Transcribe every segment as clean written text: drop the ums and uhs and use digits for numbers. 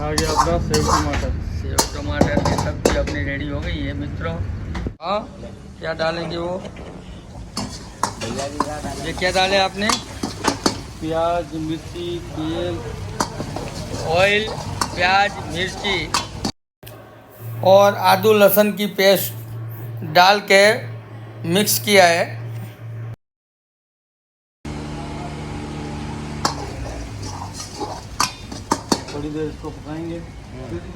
आगे अपना सेव टमाटर। सेव टमाटर की सब्जी अपनी रेडी हो गई है मित्रों। हाँ, क्या डालेंगे वो? ये क्या डाले आपने? प्याज, मिर्ची, तेल, ऑयल, प्याज, मिर्ची और आदू लहसुन की पेस्ट डाल के मिक्स किया है। थोड़ी देर इसको पकाएंगे।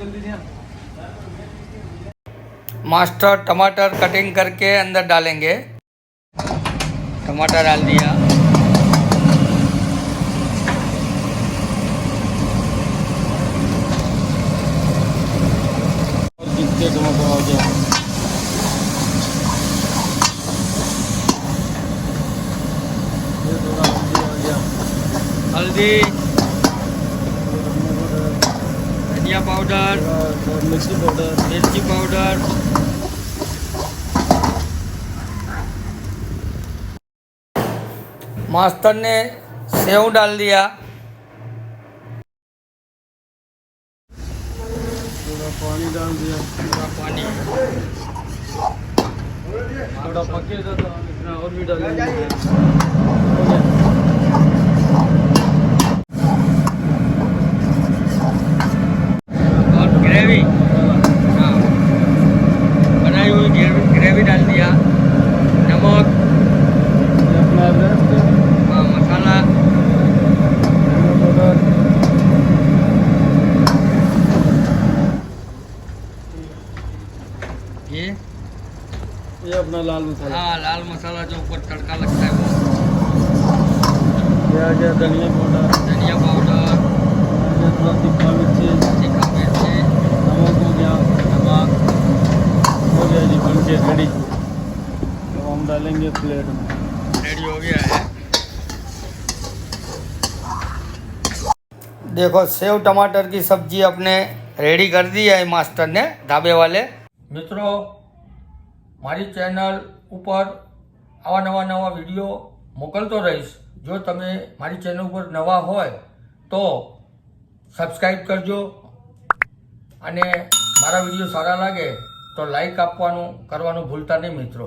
जल्दी ध्यान। मास्टर टमाटर कटिंग करके अंदर डालेंगे। टमाटर डाल दिया। और कितने टमाटर हो गया। ये थोड़ा हल्दी हो गया। हल्दी, धनिया पाउडर, और मिर्ची पाउडर। मिर्ची पाउडर, मास्टर ने सेव डाल दिया। थोड़ा पानी डाल दिया। थोड़ा पानी, थोड़ा पकेगा तो हम इतना और भी डालेंगे। और ग्रेवी, हाँ, बनाई हुई ग्रेवी डाल दिया। नमक, ये अपना रेस्ट, हाँ, मसाला, पाउडर, ये अपना लाल मसाला। हाँ, लाल मसाला जो ऊपर तड़का लगता है वो, ये आ गया धनिया पाउडर। धनिया पाउडर, ये थोड़ा तीखा मिर्ची। तीखा मिर्ची, नमक हो गया। नमक, हो गया जी, बन के रेडी। तो हम डालेंगे प्लेट में। रेडी हो गया है। देखो, सेव टमाटर की सब्जी अपने रेडी कर दी है मास्टर ने, ढाबे वाले। મિત્રો, મારી ચેનલ ઉપર આવા નવા વિડીયો મોકલતો રહીશ। જો તમે મારી ચેનલ ઉપર નવા હોય તો સબસ્ક્રાઈબ કરજો અને મારા વિડીયો સારા લાગે તો લાઈક આપવાનું કરવાનું ભૂલતા નહીં મિત્રો।